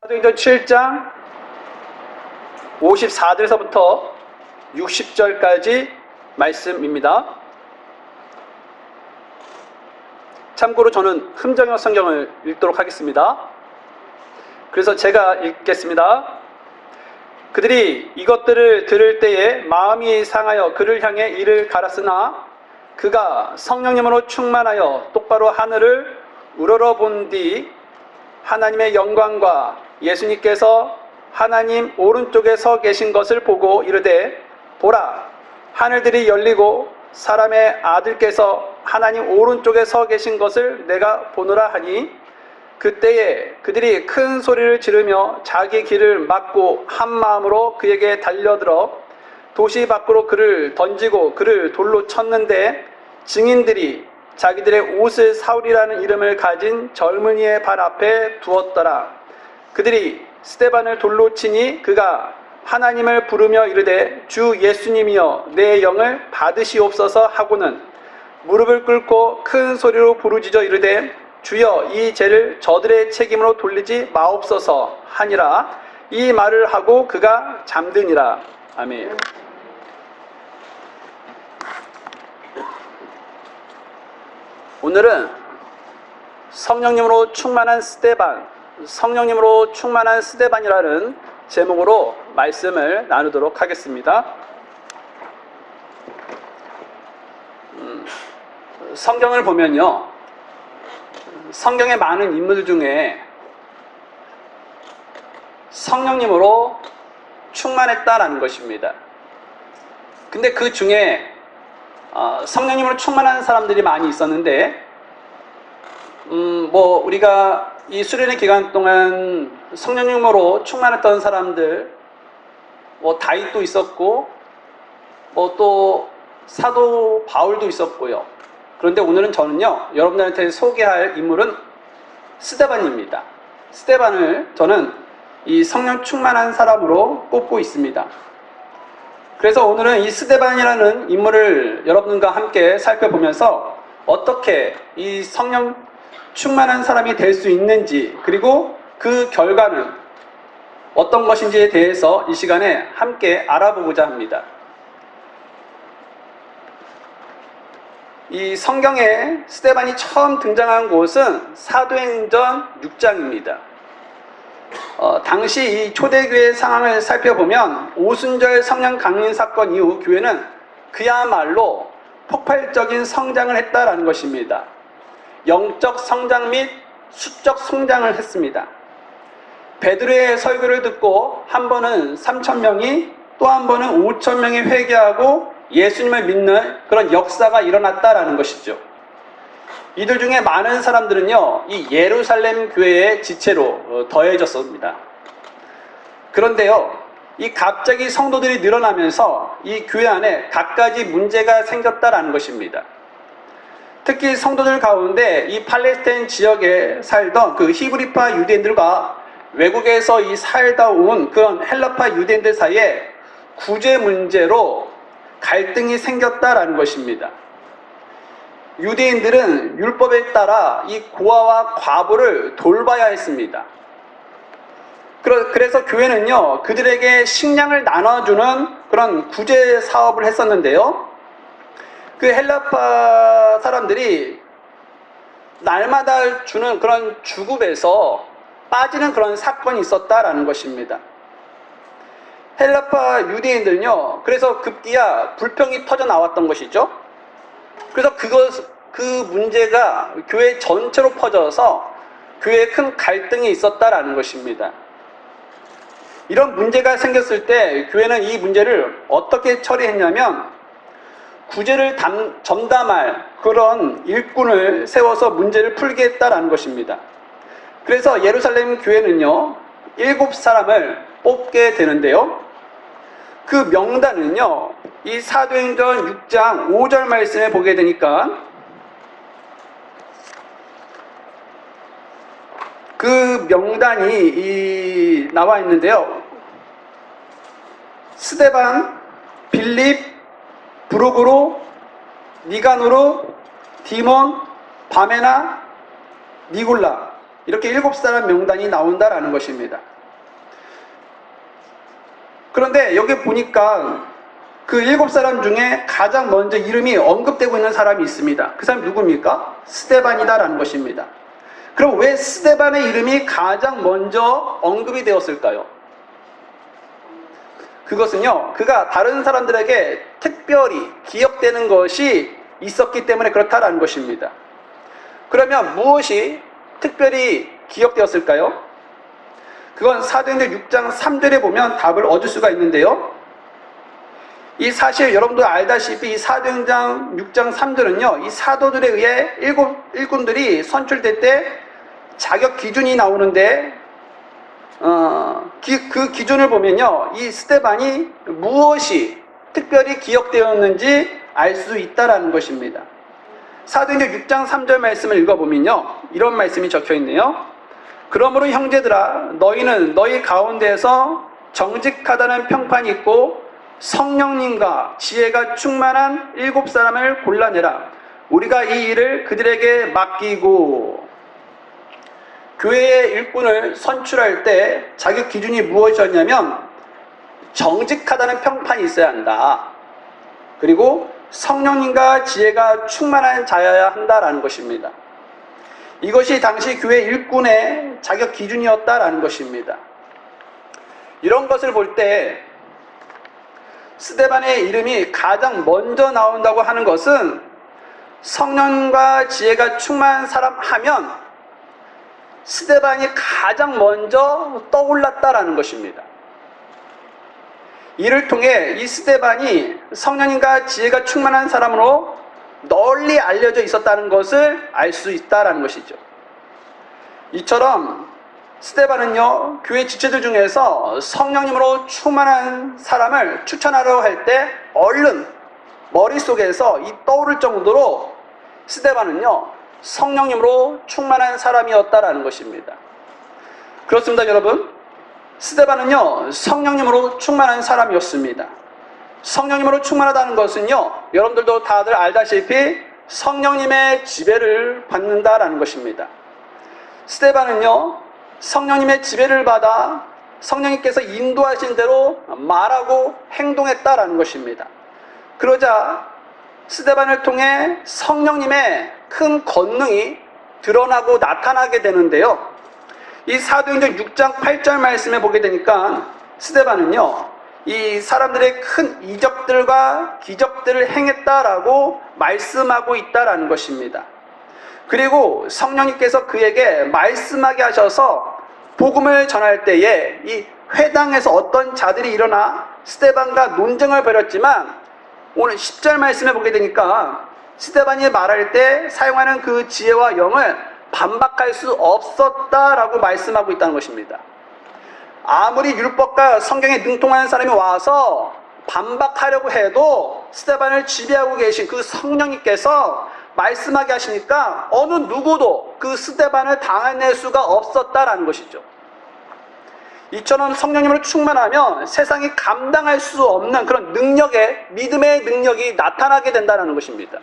사도행전 7장 54절에서부터 60절까지 말씀입니다. 참고로 저는 흠정형 성경을 읽도록 하겠습니다. 그래서 제가 읽겠습니다. 그들이 이것들을 들을 때에 마음이 상하여 그를 향해 이를 갈았으나 그가 성령님으로 충만하여 똑바로 하늘을 우러러본 뒤 하나님의 영광과 예수님께서 하나님 오른쪽에 서 계신 것을 보고 이르되 보라 하늘들이 열리고 사람의 아들께서 하나님 오른쪽에 서 계신 것을 내가 보노라 하니 그때에 그들이 큰 소리를 지르며 자기 길을 막고 한 마음으로 그에게 달려들어 도시 밖으로 그를 던지고 그를 돌로 쳤는데 증인들이 자기들의 옷을 사울이라는 이름을 가진 젊은이의 발 앞에 두었더라. 그들이 스데반을 돌로 치니 그가 하나님을 부르며 이르되 주 예수님이여 내 영을 받으시옵소서 하고는 무릎을 꿇고 큰 소리로 부르짖어 이르되 주여 이 죄를 저들의 책임으로 돌리지 마옵소서 하니라. 이 말을 하고 그가 잠드니라. 아멘. 오늘은 성령님으로 충만한 스데반이라는 제목으로 말씀을 나누도록 하겠습니다. 성경을 보면요, 성경의 많은 인물 중에 성령님으로 충만했다라는 것입니다. 근데 그 중에 성령님으로 충만한 사람들이 많이 있었는데 우리가 이 수련의 기간 동안 성령님으로 충만했던 사람들 다윗도 있었고 또 사도 바울도 있었고요. 그런데 오늘은 저는요 여러분들한테 소개할 인물은 스데반입니다. 스데반을 저는 이 성령 충만한 사람으로 꼽고 있습니다. 그래서 오늘은 이 스데반이라는 인물을 여러분과 함께 살펴보면서 어떻게 이 성령 충만한 사람이 될 수 있는지, 그리고 그 결과는 어떤 것인지에 대해서 이 시간에 함께 알아보고자 합니다. 이 성경에 스데반이 처음 등장한 곳은 사도행전 6장입니다. 당시 이 초대교회 상황을 살펴보면 오순절 성령 강림 사건 이후 교회는 그야말로 폭발적인 성장을 했다라는 것입니다. 영적 성장 및 수적 성장을 했습니다. 베드로의 설교를 듣고 한 번은 3,000명이 또 한 번은 5,000명이 회개하고 예수님을 믿는 그런 역사가 일어났다라는 것이죠. 이들 중에 많은 사람들은요, 이 예루살렘 교회의 지체로 더해졌습니다. 그런데요, 이 갑자기 성도들이 늘어나면서 이 교회 안에 갖가지 문제가 생겼다라는 것입니다. 특히 성도들 가운데 이 팔레스타인 지역에 살던 그 히브리파 유대인들과 외국에서 이 살다 온 그런 헬라파 유대인들 사이에 구제 문제로 갈등이 생겼다라는 것입니다. 유대인들은 율법에 따라 이 고아와 과부를 돌봐야 했습니다. 그래서 교회는요, 그들에게 식량을 나눠주는 그런 구제 사업을 했었는데요. 그 헬라파 사람들이 날마다 주는 그런 주급에서 빠지는 그런 사건이 있었다라는 것입니다. 헬라파 유대인들은요, 그래서 급기야 불평이 터져 나왔던 것이죠. 그래서 그 문제가 교회 전체로 퍼져서 교회에 큰 갈등이 있었다라는 것입니다. 이런 문제가 생겼을 때 교회는 이 문제를 어떻게 처리했냐면 구제를 전담할 그런 일꾼을 세워서 문제를 풀게 했다라는 것입니다. 그래서 예루살렘 교회는요 7사람을 뽑게 되는데요. 그 명단은요 이 사도행전 6장 5절 말씀에 보게 되니까 그 명단이 나와 있는데요. 스데반, 빌립, 브루고로, 니가노로, 디몬, 바메나, 니골라, 이렇게 7사람 명단이 나온다라는 것입니다. 그런데 여기 보니까 그 7사람 중에 가장 먼저 이름이 언급되고 있는 사람이 있습니다. 그 사람이 누굽니까? 스데반이다라는 것입니다. 그럼 왜 스데반의 이름이 가장 먼저 언급이 되었을까요? 그것은요, 그가 다른 사람들에게 특별히 기억되는 것이 있었기 때문에 그렇다라는 것입니다. 그러면 무엇이 특별히 기억되었을까요? 그건 사도행전 6장 3절에 보면 답을 얻을 수가 있는데요. 이 사실 여러분도 알다시피 이 사도행전 6장 3절은요, 이 사도들에 의해 일꾼들이 선출될 때 자격 기준이 나오는데, 그 기준을 보면요, 이 스데반이 무엇이 특별히 기억되었는지 알 수 있다라는 것입니다. 사도행전 6장 3절 말씀을 읽어보면요, 이런 말씀이 적혀 있네요. 그러므로 형제들아, 너희는 너희 가운데에서 정직하다는 평판이 있고 성령님과 지혜가 충만한 7사람을 골라내라. 우리가 이 일을 그들에게 맡기고. 교회의 일꾼을 선출할 때 자격 기준이 무엇이었냐면 정직하다는 평판이 있어야 한다. 그리고 성령님과 지혜가 충만한 자여야 한다라는 것입니다. 이것이 당시 교회 일꾼의 자격 기준이었다라는 것입니다. 이런 것을 볼 때 스데반의 이름이 가장 먼저 나온다고 하는 것은 성령과 지혜가 충만한 사람 하면 스데반이 가장 먼저 떠올랐다라는 것입니다. 이를 통해 이 스데반이 성령님과 지혜가 충만한 사람으로 널리 알려져 있었다는 것을 알 수 있다는 것이죠. 이처럼 스데반은요, 교회 지체들 중에서 성령님으로 충만한 사람을 추천하려고 할 때 얼른 머릿속에서 이 떠오를 정도로 스데반은요, 성령님으로 충만한 사람이었다라는 것입니다. 그렇습니다, 여러분. 스데반은요, 성령님으로 충만한 사람이었습니다. 성령님으로 충만하다는 것은요, 여러분들도 다들 알다시피 성령님의 지배를 받는다라는 것입니다. 스데반은요, 성령님의 지배를 받아 성령님께서 인도하신 대로 말하고 행동했다라는 것입니다. 그러자 스데반을 통해 성령님의 큰 권능이 드러나고 나타나게 되는데요. 이 사도행전 6장 8절 말씀에 보게 되니까 스데반은요, 이 사람들의 큰 이적들과 기적들을 행했다라고 말씀하고 있다라는 것입니다. 그리고 성령님께서 그에게 말씀하게 하셔서 복음을 전할 때에 이 회당에서 어떤 자들이 일어나 스데반과 논쟁을 벌였지만 오늘 10절 말씀에 보게 되니까 스데반이 말할 때 사용하는 그 지혜와 영을 반박할 수 없었다라고 말씀하고 있다는 것입니다. 아무리 율법과 성경에 능통하는 사람이 와서 반박하려고 해도 스데반을 지배하고 계신 그 성령님께서 말씀하게 하시니까 어느 누구도 그 스데반을 당해낼 수가 없었다라는 것이죠. 이처럼 성령님으로 충만하면 세상이 감당할 수 없는 그런 능력의, 믿음의 능력이 나타나게 된다는 것입니다.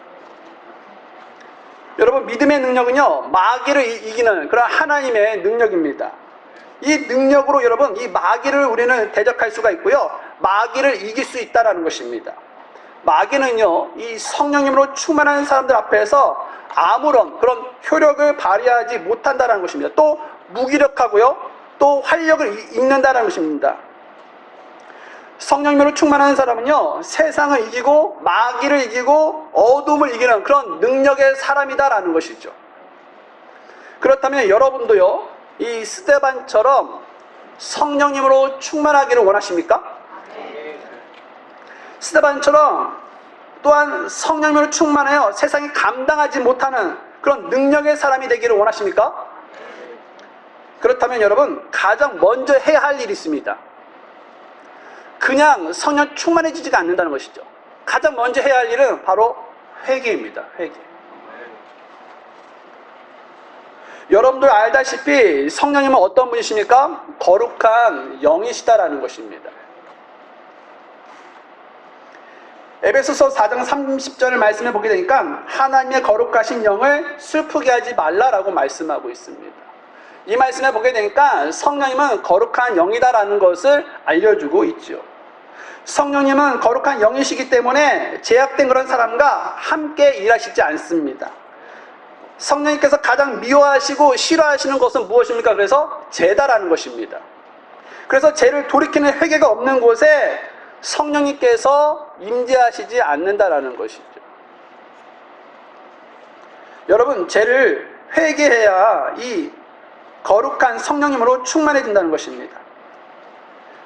여러분, 믿음의 능력은요, 마귀를 이기는 그런 하나님의 능력입니다. 이 능력으로 여러분, 이 마귀를 우리는 대적할 수가 있고요, 마귀를 이길 수 있다는 것입니다. 마귀는요, 이 성령님으로 충만한 사람들 앞에서 아무런 그런 효력을 발휘하지 못한다는 것입니다. 또 무기력하고요, 또 활력을 잃는다는 것입니다. 성령님으로 충만한 사람은요, 세상을 이기고 마귀를 이기고 어둠을 이기는 그런 능력의 사람이다라는 것이죠. 그렇다면 여러분도요, 이 스데반처럼 성령님으로 충만하기를 원하십니까? 스데반처럼 또한 성령님으로 충만하여 세상이 감당하지 못하는 그런 능력의 사람이 되기를 원하십니까? 그렇다면 여러분, 가장 먼저 해야 할 일이 있습니다. 그냥 성령 충만해지지가 않는다는 것이죠. 가장 먼저 해야 할 일은 바로 회개입니다. 회개. 여러분들 알다시피 성령님은 어떤 분이십니까? 거룩한 영이시다라는 것입니다. 에베소서 4장 30절을 말씀해 보게 되니까 하나님의 거룩하신 영을 슬프게 하지 말라라고 말씀하고 있습니다. 이 말씀에 보게 되니까 성령님은 거룩한 영이다라는 것을 알려주고 있죠. 성령님은 거룩한 영이시기 때문에 제약된 그런 사람과 함께 일하시지 않습니다. 성령님께서 가장 미워하시고 싫어하시는 것은 무엇입니까? 그래서 죄다라는 것입니다. 그래서 죄를 돌이키는 회개가 없는 곳에 성령님께서 임재하시지 않는다라는 것이죠. 여러분, 죄를 회개해야 이 거룩한 성령님으로 충만해진다는 것입니다.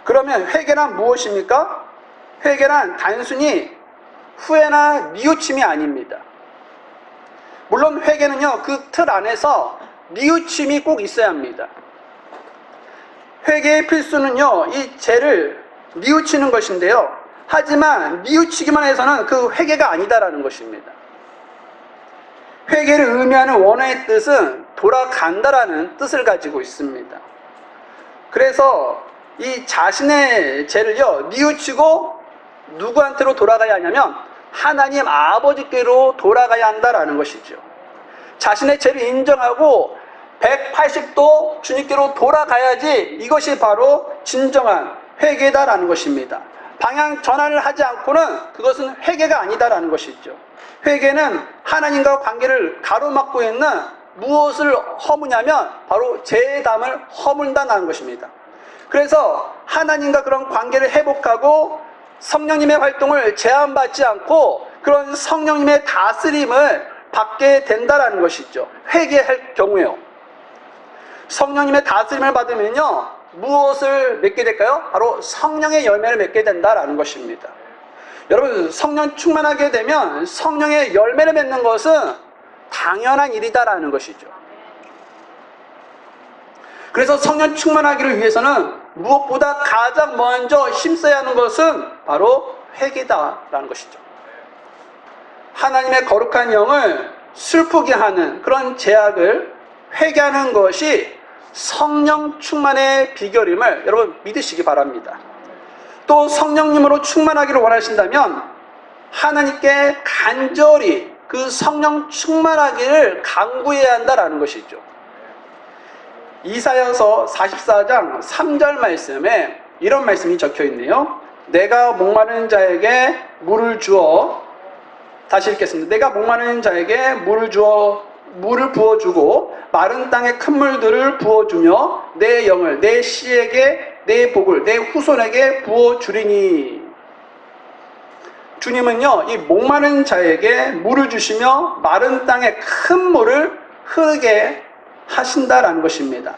그러면 회개란 무엇입니까? 회개란 단순히 후회나 뉘우침이 아닙니다. 물론 회개는요, 그 틀 안에서 뉘우침이 꼭 있어야 합니다. 회개의 필수는요, 이 죄를 뉘우치는 것인데요. 하지만 뉘우치기만 해서는 그 회개가 아니다라는 것입니다. 회개를 의미하는 원어의 뜻은 돌아간다라는 뜻을 가지고 있습니다. 그래서 이 자신의 죄를요, 뉘우치고 누구한테로 돌아가야 하냐면 하나님 아버지께로 돌아가야 한다라는 것이죠. 자신의 죄를 인정하고 180도 주님께로 돌아가야지 이것이 바로 진정한 회개다라는 것입니다. 방향 전환을 하지 않고는 그것은 회개가 아니다라는 것이죠. 회개는 하나님과 관계를 가로막고 있는 무엇을 허무냐면 바로 죄의 담을 허문다는 것입니다. 그래서 하나님과 그런 관계를 회복하고 성령님의 활동을 제한받지 않고 그런 성령님의 다스림을 받게 된다라는 것이죠. 회개할 경우에요. 성령님의 다스림을 받으면요, 무엇을 맺게 될까요? 바로 성령의 열매를 맺게 된다라는 것입니다. 여러분, 성령 충만하게 되면 성령의 열매를 맺는 것은 당연한 일이다라는 것이죠. 그래서 성령 충만하기를 위해서는 무엇보다 가장 먼저 힘써야 하는 것은 바로 회개다라는 것이죠. 하나님의 거룩한 영을 슬프게 하는 그런 죄악을 회개하는 것이 성령 충만의 비결임을 여러분 믿으시기 바랍니다. 또 성령님으로 충만하기를 원하신다면 하나님께 간절히 그 성령 충만하기를 간구해야 한다라는 것이죠. 이사야서 44장 3절 말씀에 이런 말씀이 적혀 있네요. 내가 목마른 자에게 물을 주어, 다시 읽겠습니다. 내가 목마른 자에게 물을 부어주고 마른 땅에 큰 물들을 부어주며 내 영을 내 씨에게 내 복을 내 후손에게 부어주리니. 주님은요, 이 목마른 자에게 물을 주시며 마른 땅에 큰 물을 흐르게 하신다라는 것입니다.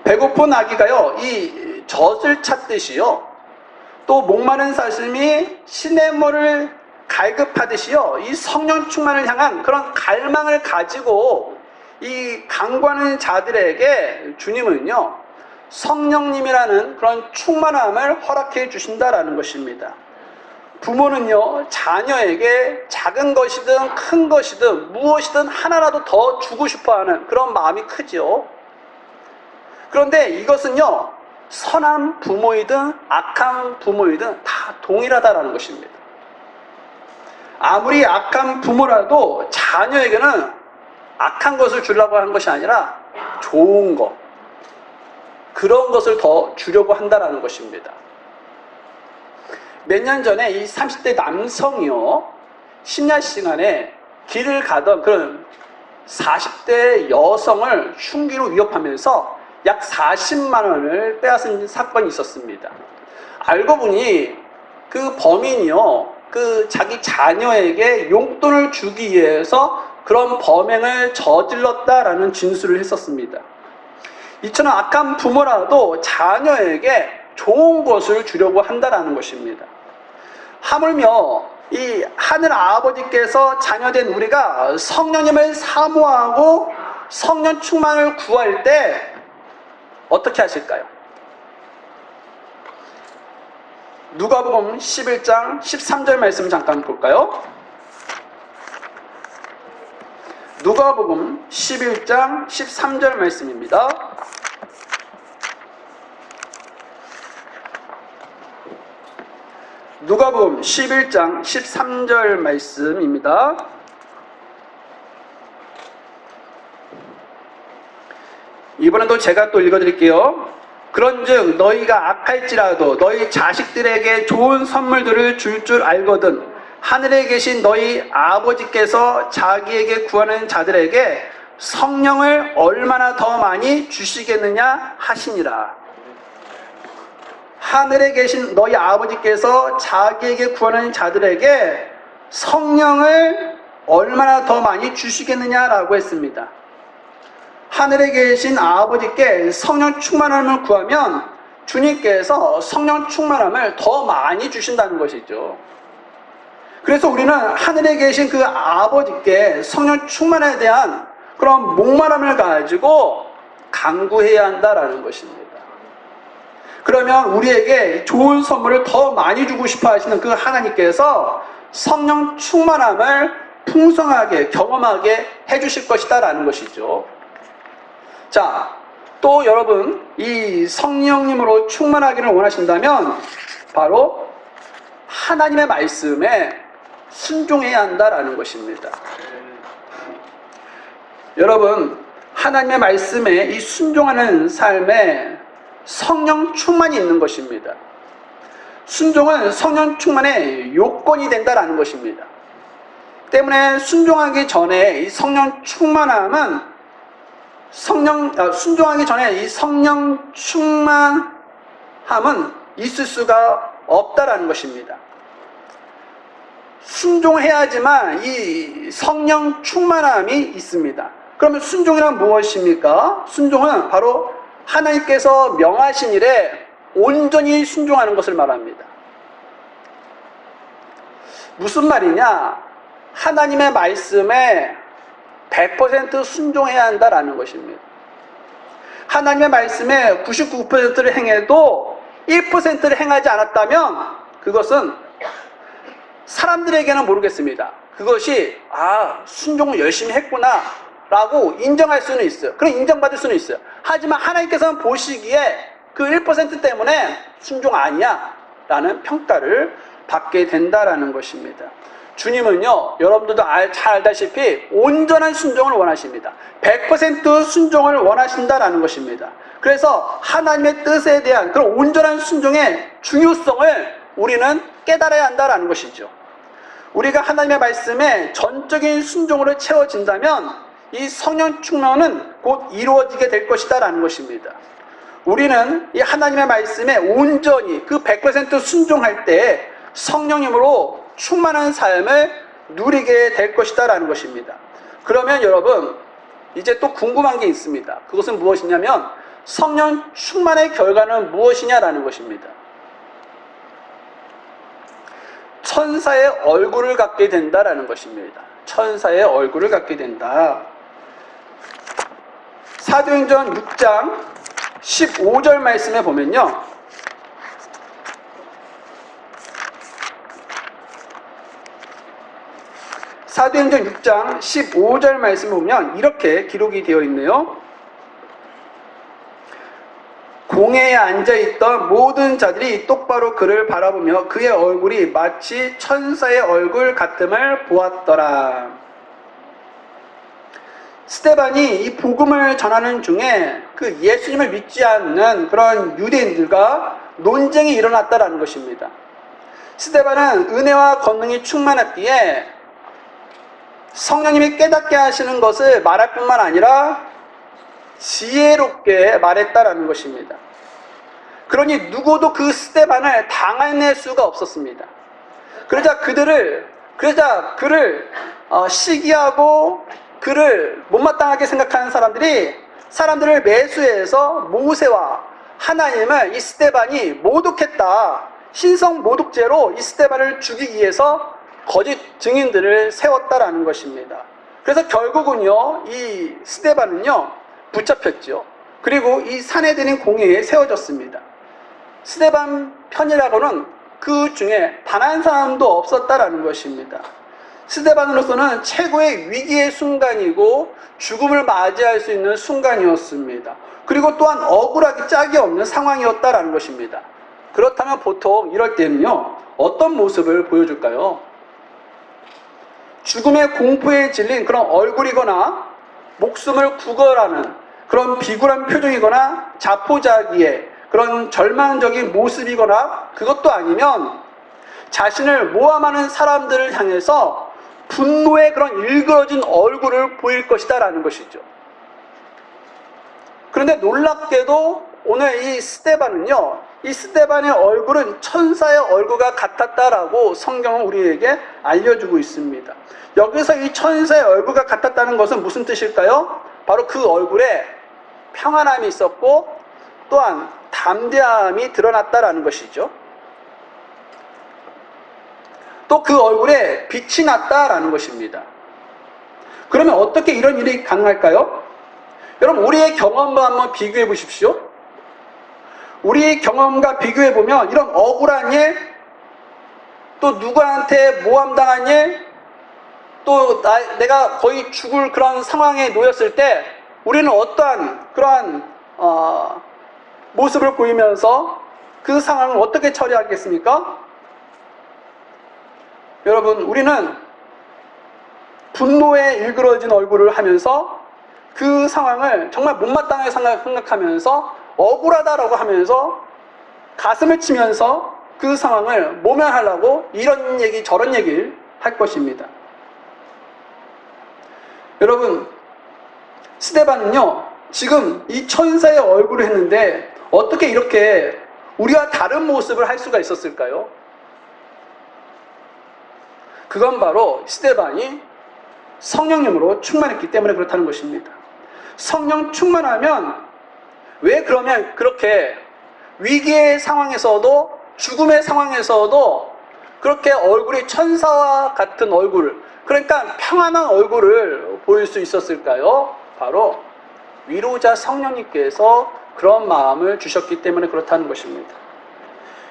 배고픈 아기가요, 이 젖을 찾듯이요, 또 목마른 사슴이 시냇물을 갈급하듯이요, 이 성령 충만을 향한 그런 갈망을 가지고 이 강구하는 자들에게 주님은요, 성령님이라는 그런 충만함을 허락해 주신다라는 것입니다. 부모는요, 자녀에게 작은 것이든 큰 것이든 무엇이든 하나라도 더 주고 싶어하는 그런 마음이 크죠. 그런데 이것은요, 선한 부모이든 악한 부모이든 다 동일하다라는 것입니다. 아무리 악한 부모라도 자녀에게는 악한 것을 주려고 하는 것이 아니라 좋은 것, 그런 것을 더 주려고 한다라는 것입니다. 몇 년 전에 이 30대 남성이요, 심야 시간에 길을 가던 그런 40대 여성을 흉기로 위협하면서 약 40만 원을 빼앗은 사건이 있었습니다. 알고 보니 그 범인이요, 그 자기 자녀에게 용돈을 주기 위해서 그런 범행을 저질렀다라는 진술을 했었습니다. 이처럼 악한 부모라도 자녀에게 좋은 것을 주려고 한다라는 것입니다. 하물며 이 하늘 아버지께서 자녀된 우리가 성령님을 사모하고 성령 충만을 구할 때 어떻게 하실까요? 누가복음 11장 13절 말씀 잠깐 볼까요? 누가복음 11장 13절 말씀입니다. 누가복음 11장 13절 말씀입니다. 이번에도 제가 또 읽어드릴게요. 그런즉 너희가 악할지라도 너희 자식들에게 좋은 선물들을 줄 줄 알거든 하늘에 계신 너희 아버지께서 자기에게 구하는 자들에게 성령을 얼마나 더 많이 주시겠느냐 하시니라. 하늘에 계신 너희 아버지께서 자기에게 구하는 자들에게 성령을 얼마나 더 많이 주시겠느냐라고 했습니다. 하늘에 계신 아버지께 성령 충만함을 구하면 주님께서 성령 충만함을 더 많이 주신다는 것이죠. 그래서 우리는 하늘에 계신 그 아버지께 성령 충만에 대한 그런 목마름을 가지고 간구해야 한다라는 것입니다. 그러면 우리에게 좋은 선물을 더 많이 주고 싶어 하시는 그 하나님께서 성령 충만함을 풍성하게 경험하게 해주실 것이다 라는 것이죠. 자, 또 여러분 이 성령님으로 충만하기를 원하신다면 바로 하나님의 말씀에 순종해야 한다라는 것입니다. 여러분 하나님의 말씀에 이 순종하는 삶에 성령 충만이 있는 것입니다. 순종은 성령 충만의 요건이 된다라는 것입니다. 때문에 순종하기 전에 이 성령 충만함은 순종하기 전에 이 성령 충만함은 있을 수가 없다라는 것입니다. 순종해야지만 이 성령 충만함이 있습니다. 그러면 순종이란 무엇입니까? 순종은 바로 하나님께서 명하신 일에 온전히 순종하는 것을 말합니다. 무슨 말이냐? 하나님의 말씀에 100% 순종해야 한다라는 것입니다. 하나님의 말씀에 99%를 행해도 1%를 행하지 않았다면 그것은 사람들에게는 모르겠습니다. 그것이 순종을 열심히 했구나 라고 인정할 수는 있어요. 그럼 인정받을 수는 있어요. 하지만 하나님께서는 보시기에 그 1% 때문에 순종 아니야 라는 평가를 받게 된다라는 것입니다. 주님은요, 여러분들도 잘 알다시피 온전한 순종을 원하십니다. 100% 순종을 원하신다라는 것입니다. 그래서 하나님의 뜻에 대한 그런 온전한 순종의 중요성을 우리는 깨달아야 한다라는 것이죠. 우리가 하나님의 말씀에 전적인 순종으로 채워진다면 이 성령 충만은 곧 이루어지게 될 것이다 라는 것입니다. 우리는 이 하나님의 말씀에 온전히 그 100% 순종할 때 성령님으로 충만한 삶을 누리게 될 것이다 라는 것입니다. 그러면 여러분 이제 또 궁금한 게 있습니다. 그것은 무엇이냐면 성령 충만의 결과는 무엇이냐라는 것입니다. 천사의 얼굴을 갖게 된다라는 것입니다. 천사의 얼굴을 갖게 된다. 사도행전 6장 15절 말씀에 보면요, 사도행전 6장 15절 말씀을 보면 이렇게 기록이 되어 있네요. 공회에 앉아있던 모든 자들이 똑바로 그를 바라보며 그의 얼굴이 마치 천사의 얼굴 같음을 보았더라. 스데반이 이 복음을 전하는 중에 그 예수님을 믿지 않는 그런 유대인들과 논쟁이 일어났다라는 것입니다. 스데반은 은혜와 권능이 충만했기에 성령님이 깨닫게 하시는 것을 말할 뿐만 아니라 지혜롭게 말했다라는 것입니다. 그러니 누구도 그 스데반을 당해낼 수가 없었습니다. 그러자 그를 시기하고 그를 못마땅하게 생각하는 사람들을 매수해서 모세와 하나님을 이 스데반이 모독했다, 신성 모독죄로 이 스데반을 죽이기 위해서 거짓 증인들을 세웠다라는 것입니다. 그래서 결국은요, 이 스데반은요 붙잡혔죠. 그리고 이 산헤드린 공회에 세워졌습니다. 스데반 편이라고는 그 중에 단 한 사람도 없었다라는 것입니다. 스데반으로서는 최고의 위기의 순간이고 죽음을 맞이할 수 있는 순간이었습니다. 그리고 또한 억울하기 짝이 없는 상황이었다라는 것입니다. 그렇다면 보통 이럴 때는요, 어떤 모습을 보여줄까요? 죽음의 공포에 질린 그런 얼굴이거나 목숨을 구걸하는 그런 비굴한 표정이거나 자포자기의 그런 절망적인 모습이거나 그것도 아니면 자신을 모함하는 사람들을 향해서 분노의 그런 일그러진 얼굴을 보일 것이다 라는 것이죠. 그런데 놀랍게도 오늘 이 스데반은요, 이 스데반의 얼굴은 천사의 얼굴과 같았다라고 성경은 우리에게 알려주고 있습니다. 여기서 이 천사의 얼굴과 같았다는 것은 무슨 뜻일까요? 바로 그 얼굴에 평안함이 있었고 또한 담대함이 드러났다라는 것이죠. 또 그 얼굴에 빛이 났다라는 것입니다. 그러면 어떻게 이런 일이 가능할까요? 여러분, 우리의 경험과 한번 비교해 보십시오. 우리의 경험과 비교해 보면 이런 억울한 일, 또 누구한테 모함당한 일, 또 내가 거의 죽을 그런 상황에 놓였을 때 우리는 어떠한 그러한 모습을 보이면서 그 상황을 어떻게 처리하겠습니까? 여러분, 우리는 분노에 일그러진 얼굴을 하면서 그 상황을 정말 못마땅하게 생각하면서 억울하다라고 하면서 가슴을 치면서 그 상황을 모면하려고 이런 얘기 저런 얘기를 할 것입니다. 여러분, 스데반은요 지금 이 천사의 얼굴을 했는데 어떻게 이렇게 우리와 다른 모습을 할 수가 있었을까요? 그건 바로 스데반이 성령님으로 충만했기 때문에 그렇다는 것입니다. 성령 충만하면 왜 그러면 그렇게 위기의 상황에서도 죽음의 상황에서도 그렇게 얼굴이 천사와 같은 얼굴, 그러니까 평안한 얼굴을 보일 수 있었을까요? 바로 위로자 성령님께서 그런 마음을 주셨기 때문에 그렇다는 것입니다.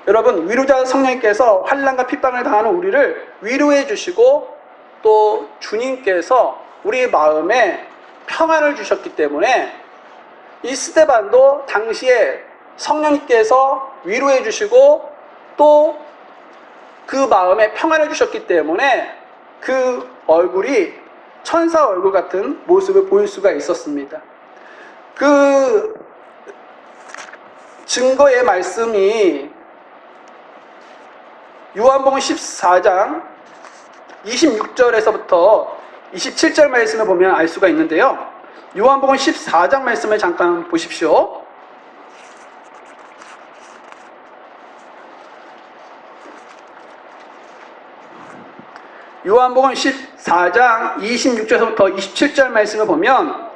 여러분, 위로자 성령님께서 환난과 핍박을 당하는 우리를 위로해 주시고 또 주님께서 우리 마음에 평안을 주셨기 때문에 이 스데반도 당시에 성령님께서 위로해 주시고 또 그 마음에 평안을 주셨기 때문에 그 얼굴이 천사 얼굴 같은 모습을 보일 수가 있었습니다. 그 증거의 말씀이 요한복음 14장 26절에서부터 27절 말씀을 보면 알 수가 있는데요. 요한복음 14장 말씀을 잠깐 보십시오. 요한복음 14장 26절에서부터 27절 말씀을 보면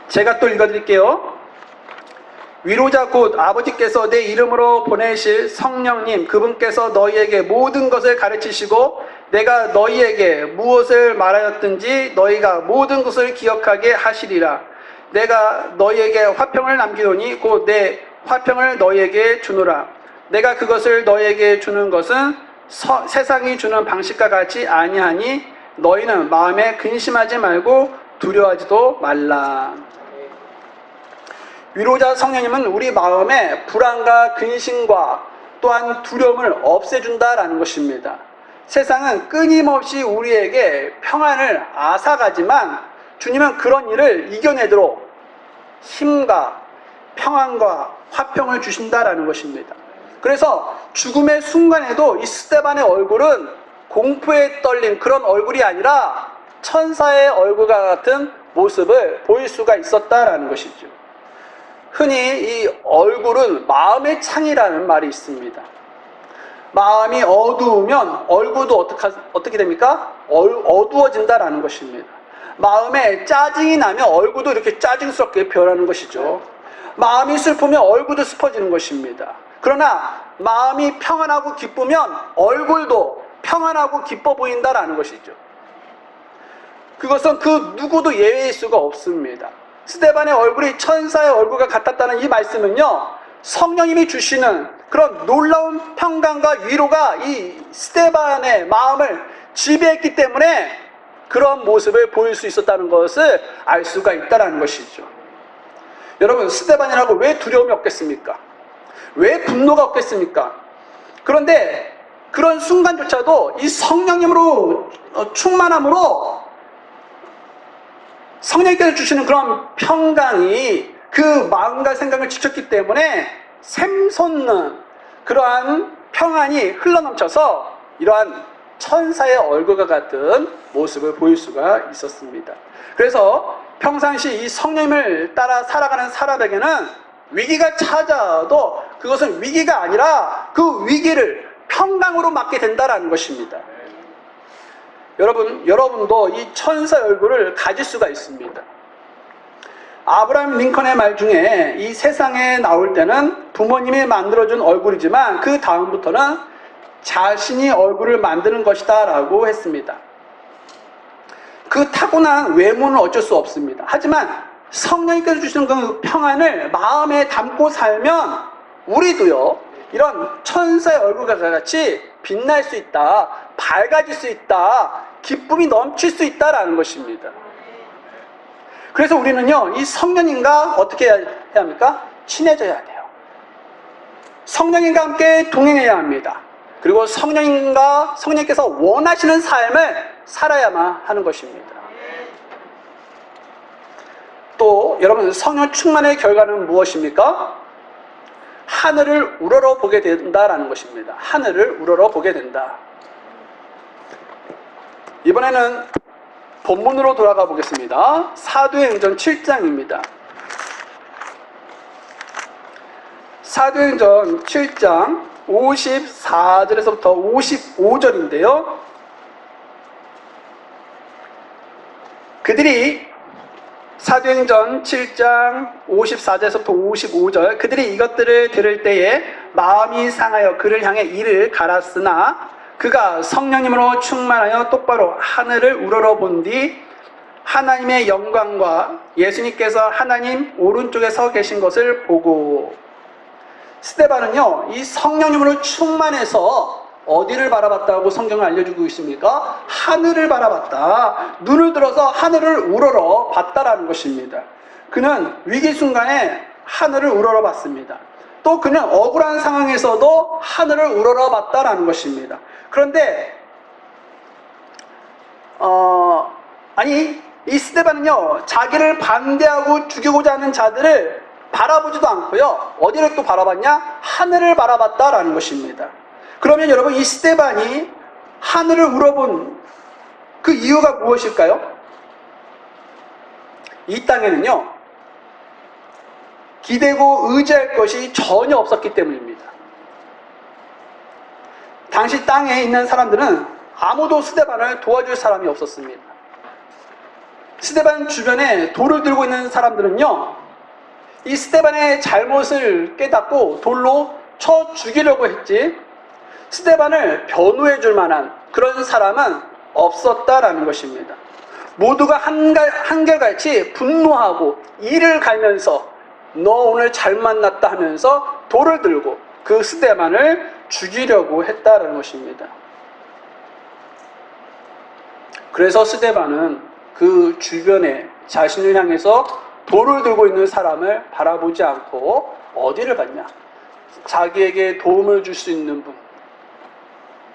제가 또 읽어드릴게요. 위로자 곧 아버지께서 내 이름으로 보내실 성령님, 그분께서 너희에게 모든 것을 가르치시고 내가 너희에게 무엇을 말하였든지 너희가 모든 것을 기억하게 하시리라. 내가 너희에게 화평을 남기노니 곧 내 화평을 너희에게 주노라. 내가 그것을 너희에게 주는 것은 세상이 주는 방식과 같이 아니하니 너희는 마음에 근심하지 말고 두려워하지도 말라. 위로자 성령님은 우리 마음에 불안과 근심과 또한 두려움을 없애준다라는 것입니다. 세상은 끊임없이 우리에게 평안을 앗아가지만 주님은 그런 일을 이겨내도록 힘과 평안과 화평을 주신다라는 것입니다. 그래서 죽음의 순간에도 이 스데반의 얼굴은 공포에 떨린 그런 얼굴이 아니라 천사의 얼굴과 같은 모습을 보일 수가 있었다라는 것이죠. 흔히 이 얼굴은 마음의 창이라는 말이 있습니다. 마음이 어두우면 얼굴도 어떻게 됩니까? 어두워진다라는 것입니다. 마음에 짜증이 나면 얼굴도 이렇게 짜증스럽게 변하는 것이죠. 마음이 슬프면 얼굴도 슬퍼지는 것입니다. 그러나 마음이 평안하고 기쁘면 얼굴도 평안하고 기뻐 보인다라는 것이죠. 그것은 그 누구도 예외일 수가 없습니다. 스데반의 얼굴이 천사의 얼굴과 같았다는 이 말씀은요, 성령님이 주시는 그런 놀라운 평강과 위로가 이 스데반의 마음을 지배했기 때문에 그런 모습을 보일 수 있었다는 것을 알 수가 있다는 것이죠. 여러분, 스데반이라고 왜 두려움이 없겠습니까? 왜 분노가 없겠습니까? 그런데 그런 순간조차도 이 성령님으로 충만함으로 성령께서 주시는 그런 평강이 그 마음과 생각을 지켰기 때문에 샘솟는 그러한 평안이 흘러넘쳐서 이러한 천사의 얼굴과 같은 모습을 보일 수가 있었습니다. 그래서 평상시 이 성령님을 따라 살아가는 사람에게는 위기가 찾아와도 그것은 위기가 아니라 그 위기를 평강으로 맞게 된다는 것입니다. 여러분도 이 천사의 얼굴을 가질 수가 있습니다. 아브라함 링컨의 말 중에 이 세상에 나올 때는 부모님이 만들어준 얼굴이지만 그 다음부터는 자신이 얼굴을 만드는 것이다 라고 했습니다. 그 타고난 외모는 어쩔 수 없습니다. 하지만 성령님께서 주시는 그 평안을 마음에 담고 살면 우리도요 이런 천사의 얼굴과 같이 빛날 수 있다, 밝아질 수 있다, 기쁨이 넘칠 수 있다라는 것입니다. 그래서 우리는요 이 성령님과 어떻게 해야 합니까? 친해져야 돼요. 성령님과 함께 동행해야 합니다. 그리고 성령님께서 원하시는 삶을 살아야만 하는 것입니다. 또 여러분 성령 충만의 결과는 무엇입니까? 하늘을 우러러 보게 된다라는 것입니다. 하늘을 우러러 보게 된다. 이번에는 본문으로 돌아가 보겠습니다. 사도행전 7장입니다. 사도행전 7장 54절에서부터 55절인데요. 사도행전 7장 54절에서부터 55절 그들이 이것들을 들을 때에 마음이 상하여 그를 향해 이를 갈았으나 그가 성령님으로 충만하여 똑바로 하늘을 우러러 본 뒤 하나님의 영광과 예수님께서 하나님 오른쪽에 서 계신 것을 보고 스데반은요 이 성령님으로 충만해서 어디를 바라봤다고 성경을 알려주고 있습니까? 하늘을 바라봤다. 눈을 들어서 하늘을 우러러 봤다라는 것입니다. 그는 위기 순간에 하늘을 우러러 봤습니다. 또 그는 억울한 상황에서도 하늘을 우러러 봤다라는 것입니다. 그런데 이 스데반은요 자기를 반대하고 죽이고자 하는 자들을 바라보지도 않고요 어디를 또 바라봤냐? 하늘을 바라봤다라는 것입니다. 그러면 여러분 이 스데반이 하늘을 우러본 그 이유가 무엇일까요? 이 땅에는요 기대고 의지할 것이 전혀 없었기 때문입니다. 당시 땅에 있는 사람들은 아무도 스데반을 도와줄 사람이 없었습니다. 스데반 주변에 돌을 들고 있는 사람들은요 이 스데반의 잘못을 깨닫고 돌로 쳐 죽이려고 했지 스데반을 변호해 줄 만한 그런 사람은 없었다라는 것입니다. 모두가 한결같이 분노하고 이를 갈면서 너 오늘 잘 만났다 하면서 돌을 들고 그 스데반을 죽이려고 했다라는 것입니다. 그래서 스데반은 그 주변에 자신을 향해서 돌을 들고 있는 사람을 바라보지 않고 어디를 봤냐? 자기에게 도움을 줄 수 있는 분,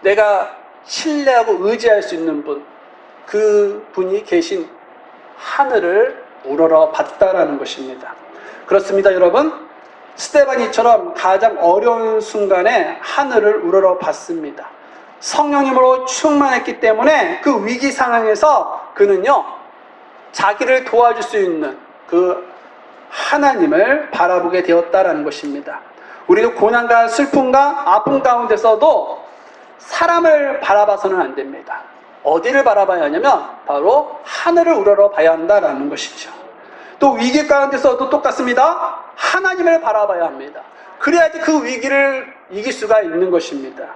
내가 신뢰하고 의지할 수 있는 분, 그 분이 계신 하늘을 우러러 봤다라는 것입니다. 그렇습니다, 여러분. 스데반이처럼 가장 어려운 순간에 하늘을 우러러 봤습니다. 성령님으로 충만했기 때문에 그 위기 상황에서 그는요 자기를 도와줄 수 있는 그 하나님을 바라보게 되었다라는 것입니다. 우리도 고난과 슬픔과 아픔 가운데서도 사람을 바라봐서는 안 됩니다. 어디를 바라봐야 하냐면 바로 하늘을 우러러 봐야 한다라는 것이죠. 또 위기 가운데서도 똑같습니다. 하나님을 바라봐야 합니다. 그래야지 그 위기를 이길 수가 있는 것입니다.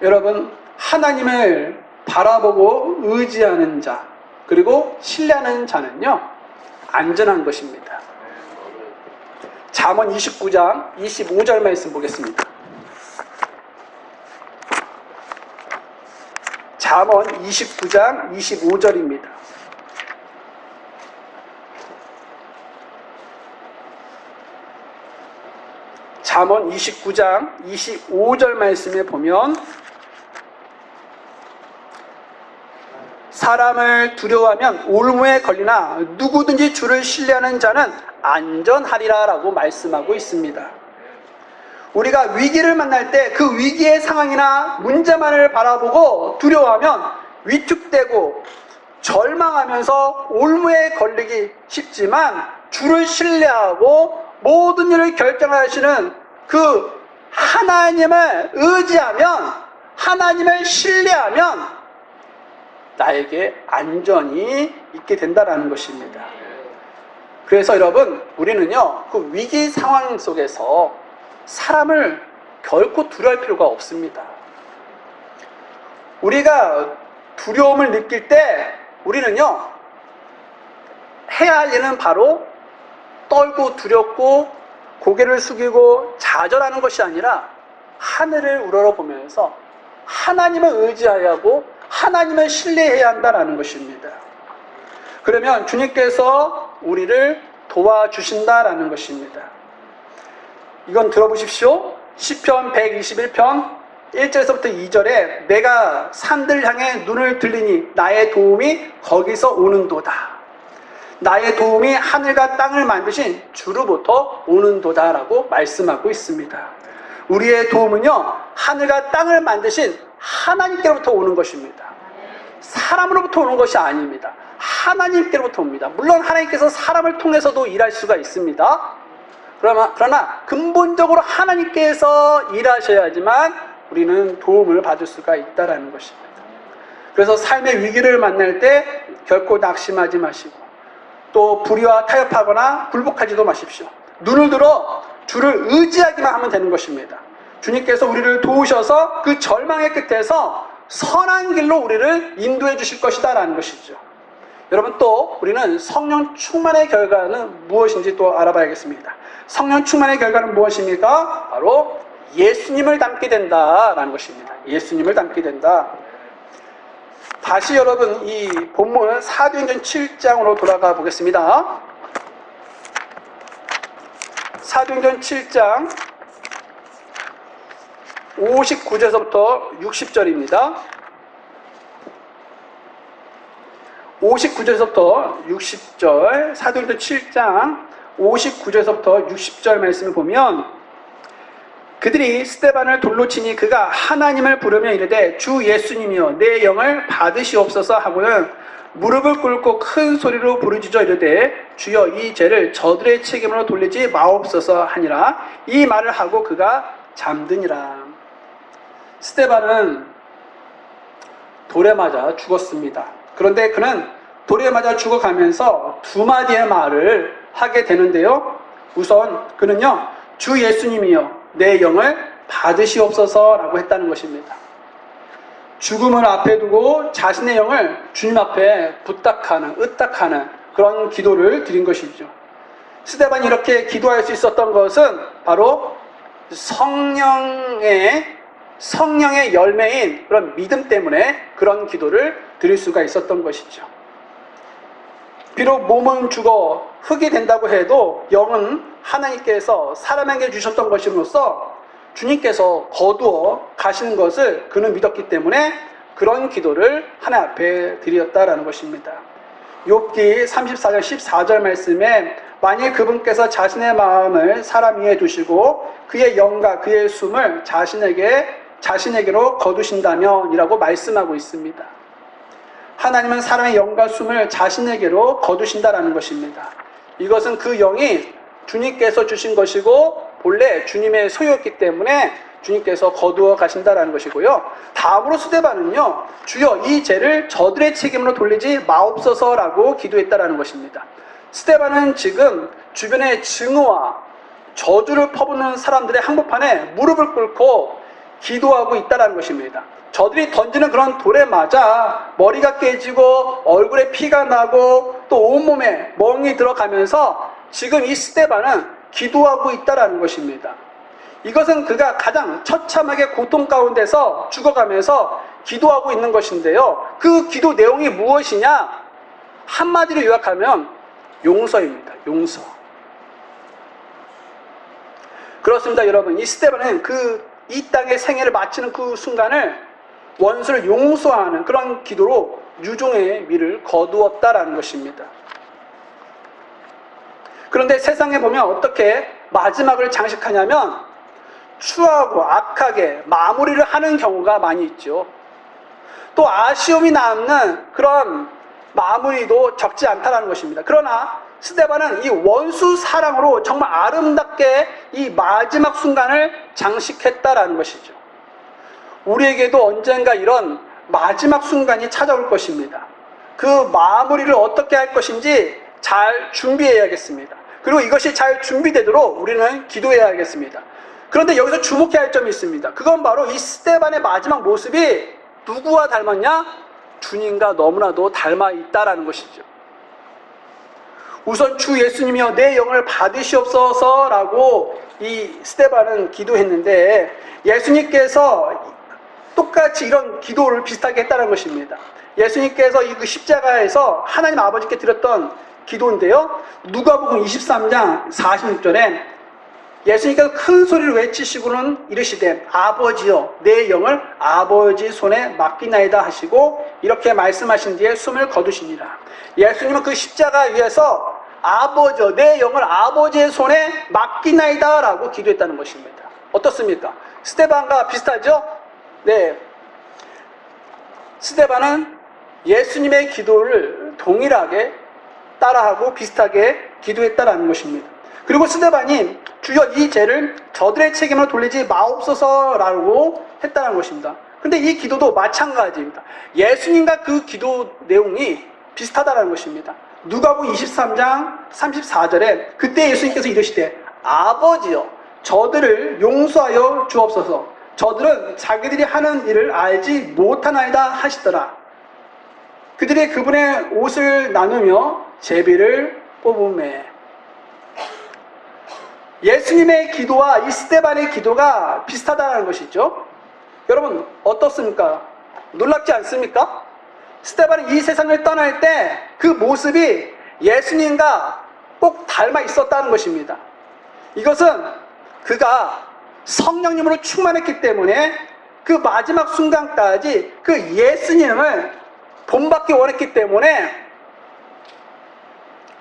여러분, 하나님을 바라보고 의지하는 자, 그리고 신뢰하는 자는요 안전한 것입니다. 잠언 29장 25절 말씀 보겠습니다. 잠언 29장 25절입니다. 잠언 29장 25절 말씀에 보면 사람을 두려워하면 올무에 걸리나 누구든지 주를 신뢰하는 자는 안전하리라 라고 말씀하고 있습니다. 우리가 위기를 만날 때 그 위기의 상황이나 문제만을 바라보고 두려워하면 위축되고 절망하면서 올무에 걸리기 쉽지만, 주를 신뢰하고 모든 일을 결정하시는 그 하나님을 의지하면, 하나님을 신뢰하면 나에게 안전이 있게 된다는 것입니다. 그래서 여러분, 우리는요, 그 위기 상황 속에서 사람을 결코 두려워할 필요가 없습니다. 우리가 두려움을 느낄 때 우리는요, 해야 할 일은 바로 떨고 두렵고 고개를 숙이고 좌절하는 것이 아니라 하늘을 우러러보면서 하나님을 의지해야 하고 하나님을 신뢰해야 한다는 것입니다. 그러면 주님께서 우리를 도와주신다라는 것입니다. 이건 들어보십시오. 시편 121편 1절에서부터 2절에 내가 산들 향해 눈을 들리니 나의 도움이 거기서 오는도다. 나의 도움이 하늘과 땅을 만드신 주로부터 오는도다 라고 말씀하고 있습니다. 우리의 도움은요, 하늘과 땅을 만드신 하나님께로부터 오는 것입니다. 사람으로부터 오는 것이 아닙니다. 하나님께로부터 옵니다. 물론 하나님께서 사람을 통해서도 일할 수가 있습니다. 그러나 근본적으로 하나님께서 일하셔야지만 우리는 도움을 받을 수가 있다는 것입니다. 그래서 삶의 위기를 만날 때 결코 낙심하지 마시고, 또 불의와 타협하거나 굴복하지도 마십시오. 눈을 들어 주를 의지하기만 하면 되는 것입니다. 주님께서 우리를 도우셔서 그 절망의 끝에서 선한 길로 우리를 인도해 주실 것이다 라는 것이죠. 여러분, 또 우리는 성령 충만의 결과는 무엇인지 또 알아봐야겠습니다. 성령 충만의 결과는 무엇입니까? 바로 예수님을 닮게 된다라는 것입니다. 예수님을 닮게 된다. 다시 여러분, 이 본문 사도행전 7장으로 돌아가 보겠습니다. 사도행전 7장 59절에서부터 60절입니다. 59절에서부터 60절, 사도행전 7장 59절에서부터 60절 말씀을 보면, 그들이 스데반을 돌로 치니 그가 하나님을 부르며 이르되 주 예수님이여 내 영을 받으시옵소서 하고는 무릎을 꿇고 큰 소리로 부르짖어 이르되 주여 이 죄를 저들의 책임으로 돌리지 마옵소서 하니라. 이 말을 하고 그가 잠드니라. 스데반은 돌에 맞아 죽었습니다. 그런데 그는 돌에 맞아 죽어가면서 두 마디의 말을 하게 되는데요. 우선 그는요, 주 예수님이여 내 영을 받으시옵소서 라고 했다는 것입니다. 죽음을 앞에 두고 자신의 영을 주님 앞에 부탁하는, 의탁하는 그런 기도를 드린 것이죠. 스데반이 이렇게 기도할 수 있었던 것은 바로 성령의 열매인 그런 믿음 때문에 그런 기도를 드릴 수가 있었던 것이죠. 비록 몸은 죽어 흙이 된다고 해도 영은 하나님께서 사람에게 주셨던 것임으로써 주님께서 거두어 가시는 것을 그는 믿었기 때문에 그런 기도를 하나님 앞에 드렸다라는 것입니다. 욥기 34장 14절 말씀에 만일 그분께서 자신의 마음을 사람 위에 두시고 그의 영과 그의 숨을 자신에게로 거두신다면 이라고 말씀하고 있습니다. 하나님은 사람의 영과 숨을 자신에게로 거두신다라는 것입니다. 이것은 그 영이 주님께서 주신 것이고 본래 주님의 소유였기 때문에 주님께서 거두어 가신다라는 것이고요. 다음으로 스데반은요, 주여 이 죄를 저들의 책임으로 돌리지 마옵소서라고 기도했다라는 것입니다. 스데반은 지금 주변의 증오와 저주를 퍼붓는 사람들의 한복판에 무릎을 꿇고 기도하고 있다라는 것입니다. 저들이 던지는 그런 돌에 맞아 머리가 깨지고 얼굴에 피가 나고 또 온몸에 멍이 들어가면서 지금 이 스데반은 기도하고 있다라는 것입니다. 이것은 그가 가장 처참하게 고통 가운데서 죽어가면서 기도하고 있는 것인데요. 그 기도 내용이 무엇이냐? 한마디로 요약하면 용서입니다. 용서. 그렇습니다, 여러분. 이 스데반은 이 땅의 생애를 마치는 그 순간을 원수를 용서하는 그런 기도로 유종의 미를 거두었다라는 것입니다. 그런데 세상에 보면 어떻게 마지막을 장식하냐면 추하고 악하게 마무리를 하는 경우가 많이 있죠. 또 아쉬움이 남는 그런 마무리도 적지 않다는 것입니다. 그러나 스데반은 이 원수 사랑으로 정말 아름답게 이 마지막 순간을 장식했다라는 것이죠. 우리에게도 언젠가 이런 마지막 순간이 찾아올 것입니다. 그 마무리를 어떻게 할 것인지 잘 준비해야겠습니다. 그리고 이것이 잘 준비되도록 우리는 기도해야겠습니다. 그런데 여기서 주목해야 할 점이 있습니다. 그건 바로 이 스데반의 마지막 모습이 누구와 닮았냐? 주님과 너무나도 닮아 있다라는 것이죠. 우선 주 예수님이여 내 영을 받으시옵소서라고 이 스데반은 기도했는데 예수님께서 똑같이 이런 기도를 비슷하게 했다는 것입니다. 예수님께서 이 십자가에서 하나님 아버지께 드렸던 기도인데요. 누가복음 23장 46절에 예수님께서 큰 소리를 외치시고는 이르시되 아버지여 내 영을 아버지 손에 맡기나이다 하시고 이렇게 말씀하신 뒤에 숨을 거두시니라. 예수님은 그 십자가 위에서 아버지여 내 영을 아버지의 손에 맡기나이다 라고 기도했다는 것입니다. 어떻습니까? 스데반과 비슷하죠? 네. 스데반은 예수님의 기도를 동일하게 따라하고 비슷하게 기도했다라는 것입니다. 그리고 스데반이 주여 이 죄를 저들의 책임으로 돌리지 마옵소서라고 했다는 것입니다. 그런데 이 기도도 마찬가지입니다. 예수님과 그 기도 내용이 비슷하다는 것입니다. 누가복음 23장 34절에 그때 예수님께서 이르시되 아버지여 저들을 용서하여 주옵소서 저들은 자기들이 하는 일을 알지 못하나이다 하시더라. 그들이 그분의 옷을 나누며 제비를 뽑으매. 예수님의 기도와 이 스데반의 기도가 비슷하다는 것이죠. 여러분 어떻습니까? 놀랍지 않습니까? 스데반은 이 세상을 떠날 때 그 모습이 예수님과 꼭 닮아 있었다는 것입니다. 이것은 그가 성령님으로 충만했기 때문에 그 마지막 순간까지 그 예수님을 본받기 원했기 때문에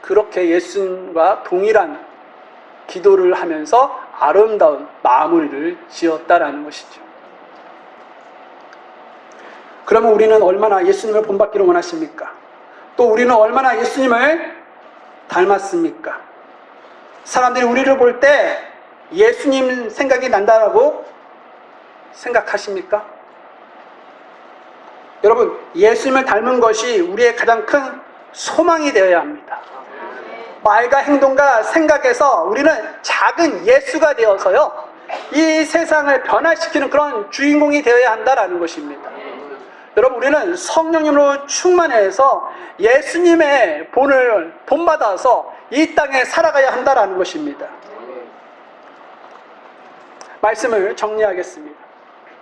그렇게 예수님과 동일한 기도를 하면서 아름다운 마무리를 지었다라는 것이죠. 그러면 우리는 얼마나 예수님을 본받기를 원하십니까? 또 우리는 얼마나 예수님을 닮았습니까? 사람들이 우리를 볼 때 예수님 생각이 난다라고 생각하십니까? 여러분, 예수님을 닮은 것이 우리의 가장 큰 소망이 되어야 합니다. 말과 행동과 생각에서 우리는 작은 예수가 되어서요, 이 세상을 변화시키는 그런 주인공이 되어야 한다라는 것입니다. 여러분, 우리는 성령님으로 충만해서 예수님의 본을 본받아서 이 땅에 살아가야 한다라는 것입니다. 말씀을 정리하겠습니다.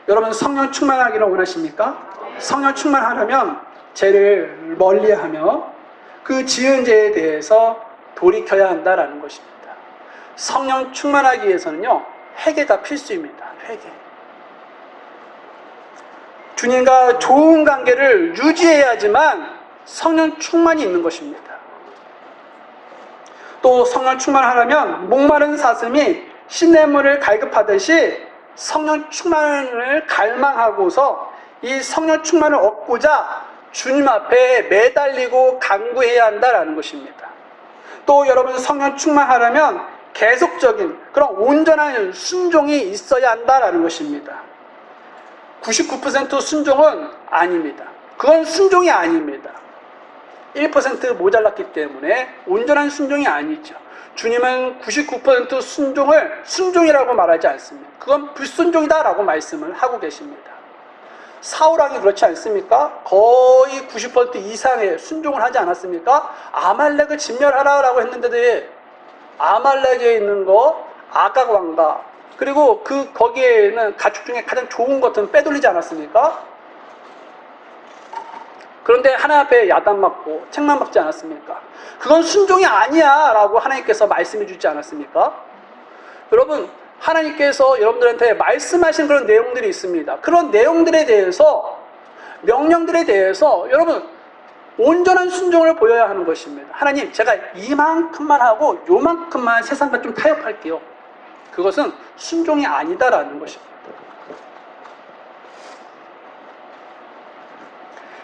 여러분, 성령 충만하기를 원하십니까? 성령 충만하려면 죄를 멀리하며 그 지은 죄에 대해서 돌이켜야 한다라는 것입니다. 성령 충만하기 위해서는요, 회개가 필수입니다. 회개. 주님과 좋은 관계를 유지해야지만 성령 충만이 있는 것입니다. 또 성령 충만하려면 목마른 사슴이 시냇물을 갈급하듯이 성령 충만을 갈망하고서 이 성령 충만을 얻고자 주님 앞에 매달리고 간구해야 한다라는 것입니다. 또 여러분, 성령 충만하려면 계속적인 그런 온전한 순종이 있어야 한다라는 것입니다. 99% 순종은 아닙니다. 그건 순종이 아닙니다. 1% 모자랐기 때문에 온전한 순종이 아니죠. 주님은 99% 순종을 순종이라고 말하지 않습니다. 그건 불순종이다라고 말씀을 하고 계십니다. 사울왕이 그렇지 않습니까? 거의 90% 이상의 순종을 하지 않았습니까? 아말렉을 진멸하라라고 했는데도 아말렉에 있는 거 아각 왕과 그리고 거기에는 가축 중에 가장 좋은 것은 빼돌리지 않았습니까? 그런데 하나님 앞에 야단 맞고 책만 박지 않았습니까? 그건 순종이 아니야 라고 하나님께서 말씀해 주지 않았습니까? 여러분, 하나님께서 여러분들한테 말씀하신 그런 내용들이 있습니다. 그런 내용들에 대해서, 명령들에 대해서 여러분 온전한 순종을 보여야 하는 것입니다. 하나님, 제가 이만큼만 하고 요만큼만 세상과 좀 타협할게요. 그것은 순종이 아니다라는 것입니다.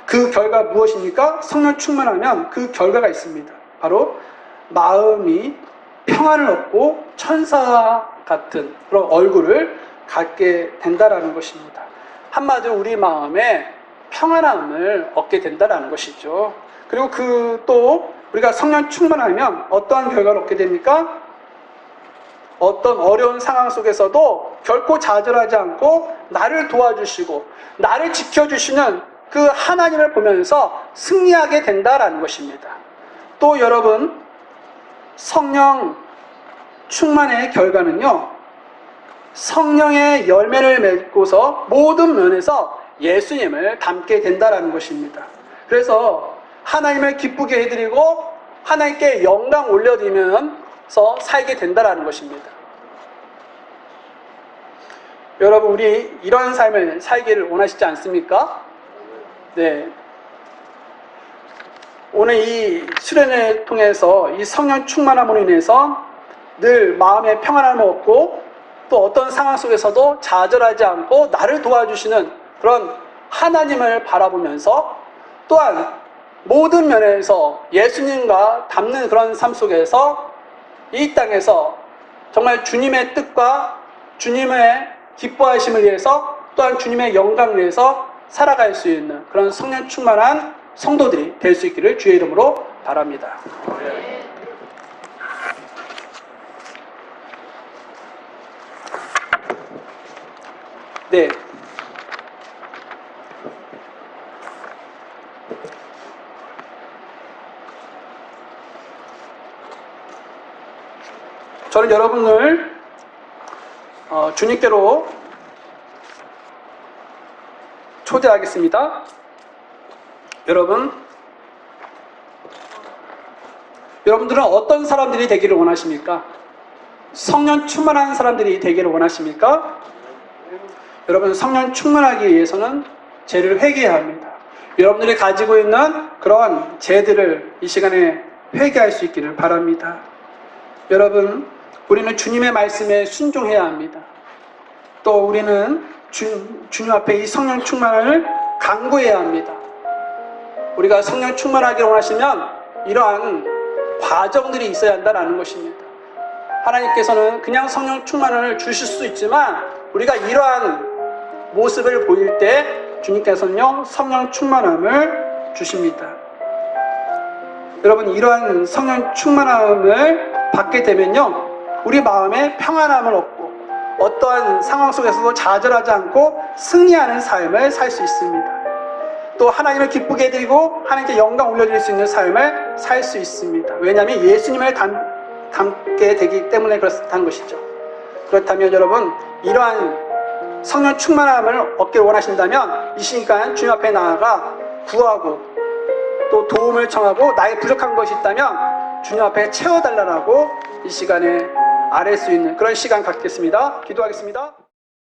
그 결과 무엇입니까? 성령 충만하면 그 결과가 있습니다. 바로 마음이 평안을 얻고 천사 같은 그런 얼굴을 갖게 된다라는 것입니다. 한마디로 우리 마음에 평안함을 얻게 된다라는 것이죠. 그리고 또 우리가 성령 충만하면 어떠한 결과를 얻게 됩니까? 어떤 어려운 상황 속에서도 결코 좌절하지 않고 나를 도와주시고 나를 지켜주시는 그 하나님을 보면서 승리하게 된다라는 것입니다. 또 여러분, 성령 충만의 결과는요, 성령의 열매를 맺고서 모든 면에서 예수님을 닮게 된다라는 것입니다. 그래서 하나님을 기쁘게 해드리고 하나님께 영광 올려드리면서 살게 된다라는 것입니다. 여러분, 우리 이런 삶을 살기를 원하시지 않습니까? 네. 오늘 이 수련을 통해서 이 성령 충만함으로 인해서 늘 마음의 평안함을 얻고 또 어떤 상황 속에서도 좌절하지 않고 나를 도와주시는 그런 하나님을 바라보면서 또한 모든 면에서 예수님과 닮는 그런 삶 속에서 이 땅에서 정말 주님의 뜻과 주님의 기뻐하심을 위해서 또한 주님의 영광을 위해서 살아갈 수 있는 그런 성령 충만한 성도들이 될 수 있기를 주의 이름으로 바랍니다. 네. 저는 여러분을 주님께로 초대하겠습니다. 여러분들은 어떤 사람들이 되기를 원하십니까? 성령 충만한 사람들이 되기를 원하십니까? 여러분, 성령 충만하기 위해서는 죄를 회개해야 합니다. 여러분들이 가지고 있는 그런 죄들을 이 시간에 회개할 수 있기를 바랍니다. 여러분, 우리는 주님의 말씀에 순종해야 합니다. 또 우리는 주님 앞에 이 성령 충만을 간구해야 합니다. 우리가 성령 충만하기를 원하시면 이러한 과정들이 있어야 한다는 것입니다. 하나님께서는 그냥 성령 충만을 주실 수 있지만 우리가 이러한 모습을 보일 때 주님께서는요, 성령 충만함을 주십니다. 여러분, 이러한 성령 충만함을 받게 되면요, 우리 마음에 평안함을 얻고 어떠한 상황 속에서도 좌절하지 않고 승리하는 삶을 살 수 있습니다. 또 하나님을 기쁘게 해드리고 하나님께 영광 올려드릴 수 있는 삶을 살 수 있습니다. 왜냐하면 예수님을 닮게 되기 때문에 그렇다는 것이죠. 그렇다면 여러분, 이러한 성령 충만함을 얻기를 원하신다면 이 시간 주님 앞에 나아가 구하고 또 도움을 청하고 나의 부족한 것이 있다면 주님 앞에 채워달라고 이 시간에 아뢰 수 있는 그런 시간 갖겠습니다. 기도하겠습니다.